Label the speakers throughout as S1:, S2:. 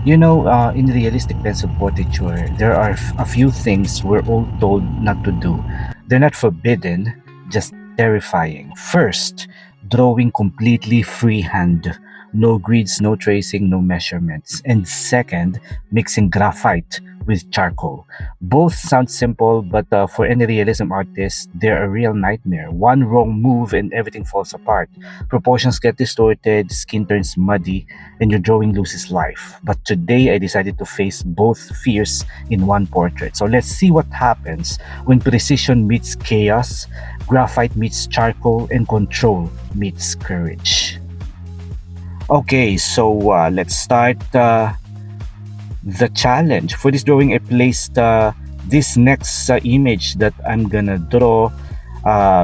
S1: In realistic pencil portraiture, there are a few things we're all told not to do. They're not forbidden, just terrifying. First, drawing completely freehand. No grids, no tracing, no measurements. And second, mixing graphite with charcoal. Both sound simple, but for any realism artist, they're a real nightmare. One wrong move and everything falls apart. Proportions get distorted, skin turns muddy, and your drawing loses life. But today I decided to face both fears in one portrait. So let's see what happens when precision meets chaos, graphite meets charcoal, and control meets courage. Okay, so let's start the challenge. For this drawing, I placed this next image that I'm gonna draw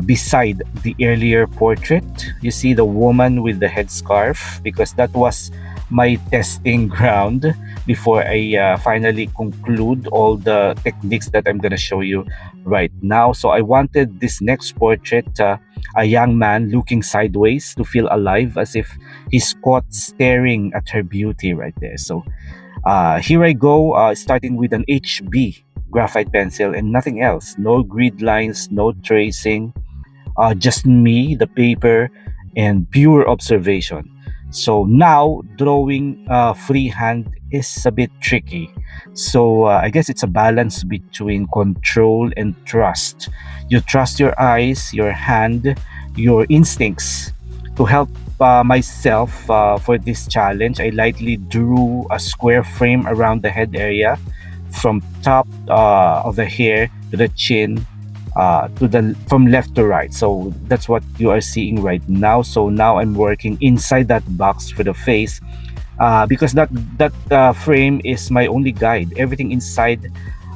S1: beside the earlier portrait. You see the woman with the headscarf, because that was my testing ground before I finally conclude all the techniques that I'm gonna show you right now. So I wanted this next portrait, a young man looking sideways, to feel alive, as if he's caught staring at her beauty right there. So here I go, starting with an HB graphite pencil and nothing else. No grid lines, no tracing, just me, the paper, and pure observation. So now drawing freehand is a bit tricky. So I guess it's a balance between control and trust. You trust your eyes, your hand, your instincts. To help myself for this challenge, I lightly drew a square frame around the head area, from top of the hair to the chin, to the from left to right. So that's what you are seeing right now. So now I'm working inside that box for the face, because that frame is my only guide. Everything inside,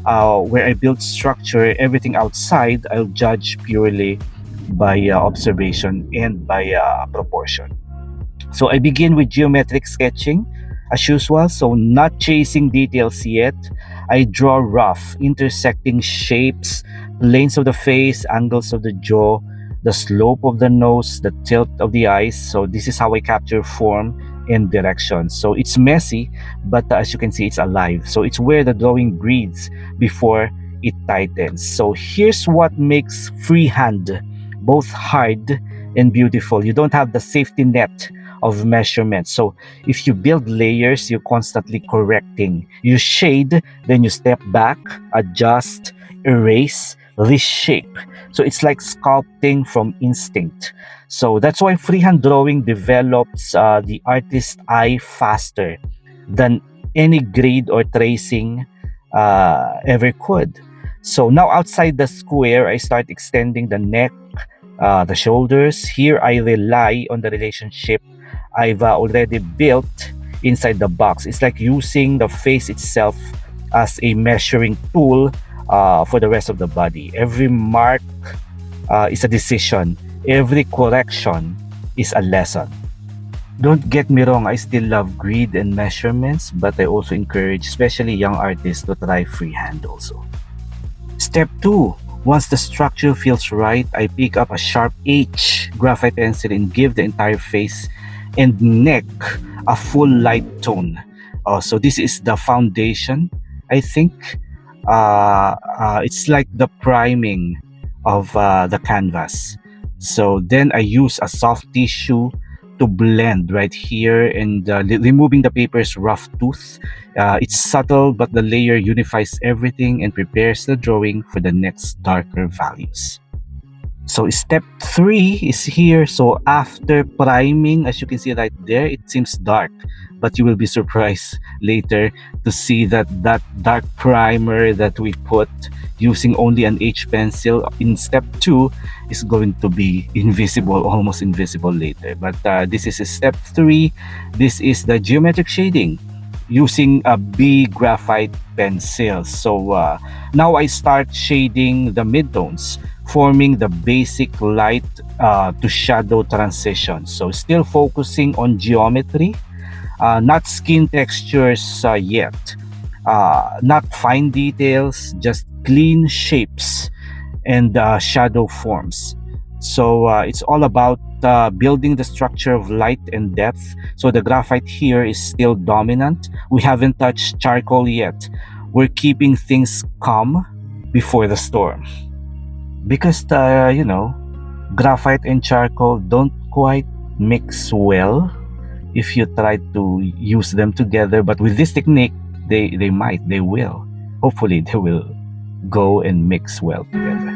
S1: where I build structure, everything outside I'll judge purely by observation and by proportion. So I begin with geometric sketching as usual, so not chasing details yet. I draw rough, intersecting shapes, planes of the face, angles of the jaw, the slope of the nose, the tilt of the eyes. So this is how I capture form and direction. So it's messy, but as you can see, it's alive. So it's where the drawing breathes before it tightens. So here's what makes freehand both hard and beautiful. You don't have the safety net of measurement. So if you build layers, you're constantly correcting. You shade, then you step back, adjust, erase, reshape. So it's like sculpting from instinct. So that's why freehand drawing develops the artist's eye faster than any grade or tracing ever could. So now outside the square, I start extending the neck, the shoulders. Here I rely on the relationship I've already built inside the box. It's like using the face itself as a measuring tool for the rest of the body. Every mark is a decision. Every correction is a lesson. Don't get me wrong, I still love grid and measurements, but I also encourage especially young artists to try freehand also. Step 2. Once the structure feels right, I pick up a sharp H graphite pencil and give the entire face and neck a full light tone. So this is the foundation, I think. It's like the priming of the canvas. So then I use a soft tissue to blend right here, and removing the paper's rough tooth. It's subtle, but the layer unifies everything and prepares the drawing for the next darker values. So step 3 is here. So after priming, as you can see right there, it seems dark, but you will be surprised later to see that that dark primer that we put using only an H pencil in step 2 is going to be invisible, almost invisible later. But this is step 3. This is the geometric shading using a B graphite pencil. So now I start shading the midtones, forming the basic light to shadow transition. So still focusing on geometry, not skin textures yet, not fine details, just clean shapes and shadow forms. So it's all about building the structure of light and depth. So the graphite here is still dominant. We haven't touched charcoal yet. We're keeping things calm before the storm. Because, graphite and charcoal don't quite mix well if you try to use them together. But with this technique, they will. Hopefully, they will go and mix well together.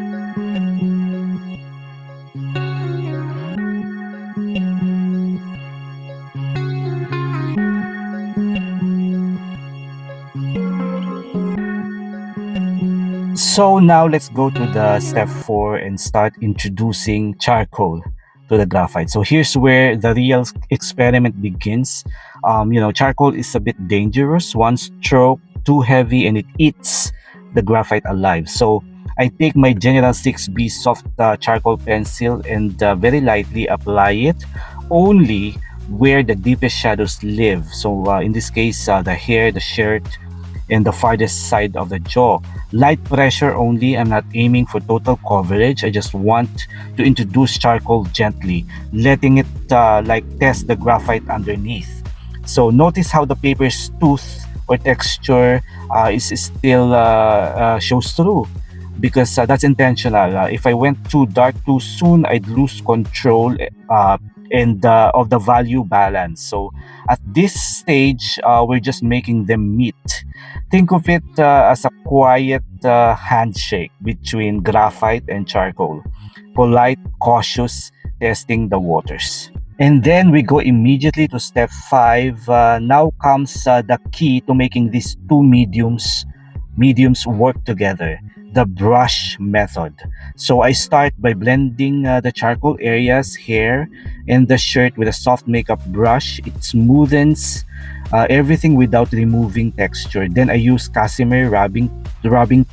S1: So now let's go to the step 4 and start introducing charcoal to the graphite. So here's where the real experiment begins. Charcoal is a bit dangerous. One stroke too heavy and it eats the graphite alive. So I take my General 6B soft charcoal pencil and very lightly apply it only where the deepest shadows live. So in this case, the hair, the shirt, and the farthest side of the jaw. Light pressure only. I'm not aiming for total coverage. I just want to introduce charcoal gently, letting it like test the graphite underneath. So notice how the paper's tooth or texture is still shows through, because that's intentional. If I went too dark too soon, I'd lose control and of the value balance. So at this stage, we're just making them meet. Think of it as a quiet handshake between graphite and charcoal. Polite, cautious, testing the waters. And then we go immediately to step 5. Now comes the key to making these two mediums work together, the brush method. So I start by blending the charcoal areas, hair, and the shirt with a soft makeup brush. It smoothens everything without removing texture. Then I use Casimir rubbing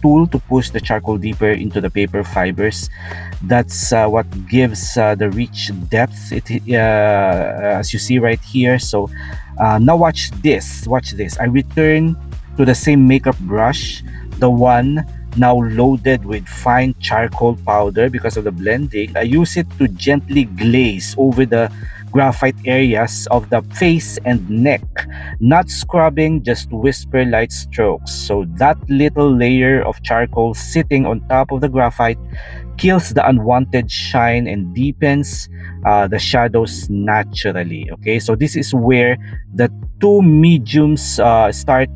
S1: tool to push the charcoal deeper into the paper fibers. That's what gives the rich depth. As you see right here. So now watch this. Watch this. I return to the same makeup brush, the one now loaded with fine charcoal powder because of the blending. I use it to gently glaze over the graphite areas of the face and neck, not scrubbing, just whisper light strokes. So that little layer of charcoal sitting on top of the graphite kills the unwanted shine and deepens the shadows naturally. Okay, so this is where the two mediums start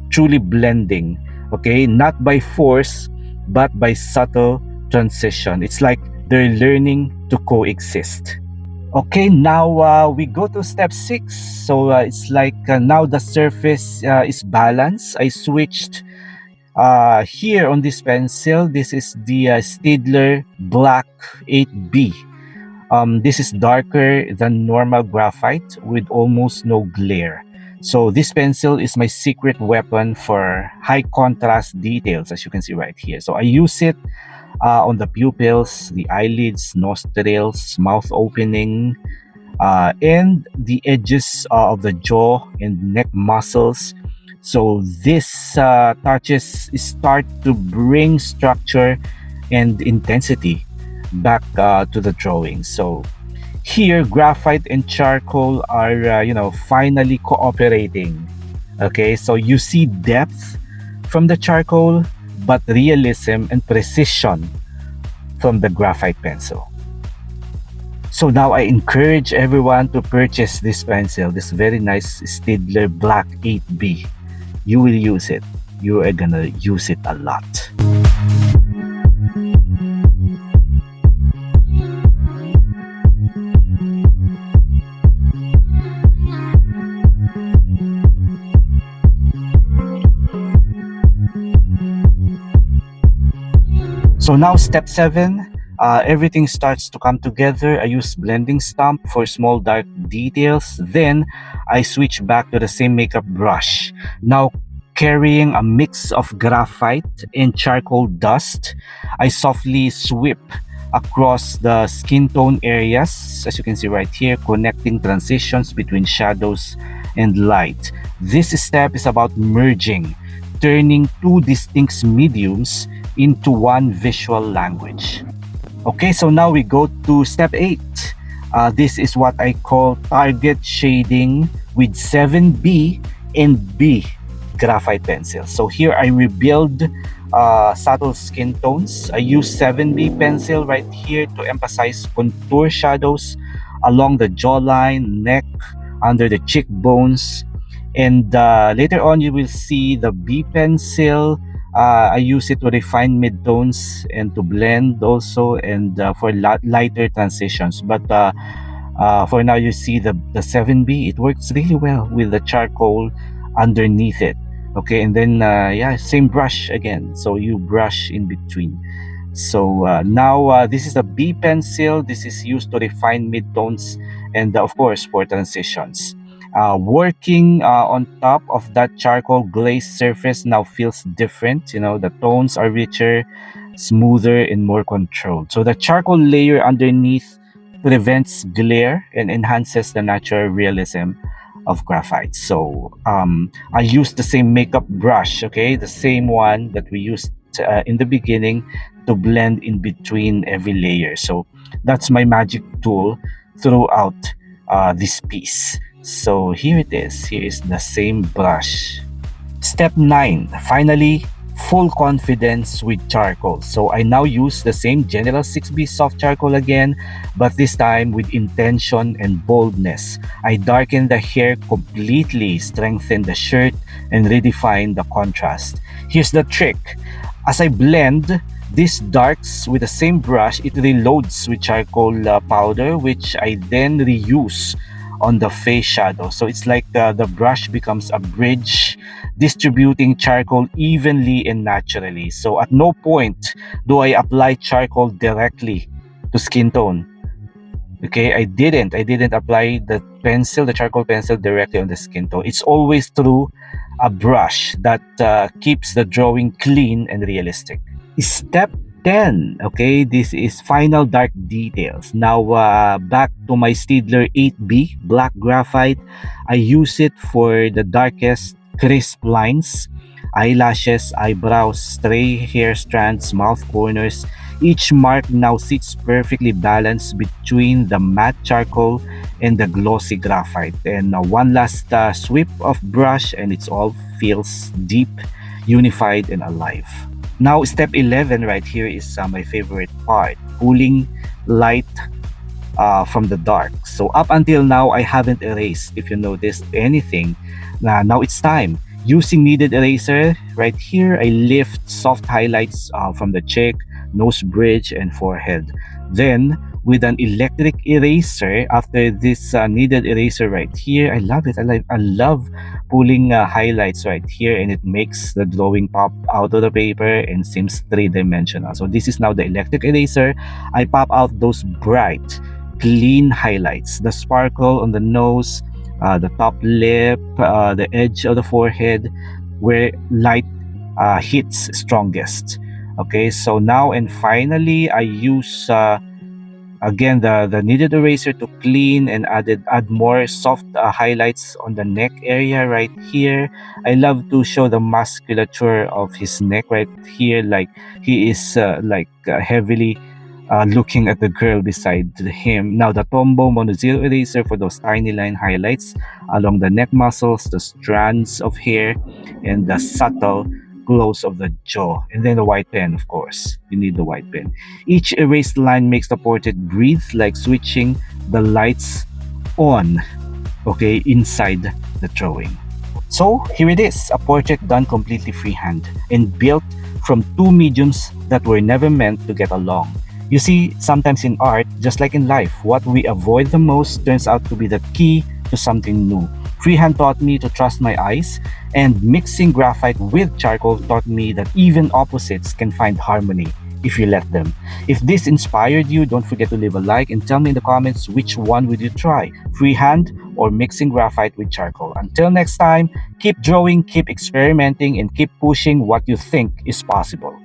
S1: truly blending. Okay, not by force but by subtle transition. It's like they're learning to coexist. Okay, now we go to step 6. So it's like now the surface is balanced. I switched here on this pencil. This is the Staedtler Black 8B. This is darker than normal graphite with almost no glare. So this pencil is my secret weapon for high contrast details, as you can see right here. So I use it on the pupils, the eyelids, nostrils, mouth opening, and the edges of the jaw and neck muscles. So this touches start to bring structure and intensity back to the drawing. So here, graphite and charcoal are, finally cooperating. Okay, so you see depth from the charcoal, but realism and precision from the graphite pencil. So now I encourage everyone to purchase this pencil, this very nice Staedtler Black 8B. You will use it. You are gonna use it a lot. So now step 7, everything starts to come together. I use blending stump for small dark details. Then I switch back to the same makeup brush. Now carrying a mix of graphite and charcoal dust, I softly sweep across the skin tone areas, as you can see right here, connecting transitions between shadows and light. This step is about merging, turning two distinct mediums into one visual language. Okay, so now we go to step 8. This is what I call target shading with 7B and B graphite pencil. So here I rebuild subtle skin tones. I use 7B pencil right here to emphasize contour shadows along the jawline, neck, under the cheekbones. And later on, you will see the B pencil. I use it to refine midtones and to blend also, and for lighter transitions. But for now, you see the 7B. It works really well with the charcoal underneath it. Okay, and then yeah, same brush again. So you brush in between. So now this is a B pencil. This is used to refine midtones and of course for transitions. Working on top of that charcoal glazed surface now feels different. You know, the tones are richer, smoother, and more controlled. So the charcoal layer underneath prevents glare and enhances the natural realism of graphite. So I use the same makeup brush, okay, the same one that we used in the beginning to blend in between every layer. So that's my magic tool throughout this piece. So here it is. Here is the same brush. Step 9. Finally, full confidence with charcoal. So I now use the same General 6B soft charcoal again, but this time with intention and boldness. I darken the hair completely, strengthen the shirt, and redefine the contrast. Here's the trick. As I blend these darks with the same brush, it reloads with charcoal powder, which I then reuse on the face shadow. So it's like the brush becomes a bridge, distributing charcoal evenly and naturally. So at no point do I apply charcoal directly to skin tone. Okay, I didn't apply the charcoal pencil directly on the skin tone. It's always through a brush that keeps the drawing clean and realistic. Step 10. Okay, this is final dark details. Now, back to my Steedler 8B black graphite. I use it for the darkest crisp lines, eyelashes, eyebrows, stray hair strands, mouth corners. Each mark now sits perfectly balanced between the matte charcoal and the glossy graphite. And one last sweep of brush, and it's all feels deep, unified, and alive. Now, step 11 right here is my favorite part, pulling light from the dark. So up until now, I haven't erased, if you noticed anything. Now it's time. Using kneaded eraser, right here, I lift soft highlights from the cheek, nose bridge, and forehead. Then, with an electric eraser, after this kneaded eraser right here, I love it. I love pulling highlights right here, and it makes the drawing pop out of the paper and seems three-dimensional. So this is now the electric eraser. I pop out those bright, clean highlights, the sparkle on the nose, the top lip, the edge of the forehead, where light hits strongest. Okay, so now and finally, I use again the kneaded eraser to clean and add more soft highlights on the neck area right here. I love to show the musculature of his neck right here, like he is heavily looking at the girl beside him. Now the Tombow Mono Zero Eraser for those tiny line highlights along the neck muscles, the strands of hair, and the subtle close of the jaw. And then the white pen, of course. You need the white pen. Each erased line makes the portrait breathe, like switching the lights on, okay, inside the drawing. So here it is, a portrait done completely freehand and built from two mediums that were never meant to get along. You see, sometimes in art, just like in life, what we avoid the most turns out to be the key to something new. Freehand taught me to trust my eyes, and mixing graphite with charcoal taught me that even opposites can find harmony if you let them. If this inspired you, don't forget to leave a like and tell me in the comments which one would you try, freehand or mixing graphite with charcoal. Until next time, keep drawing, keep experimenting, and keep pushing what you think is possible.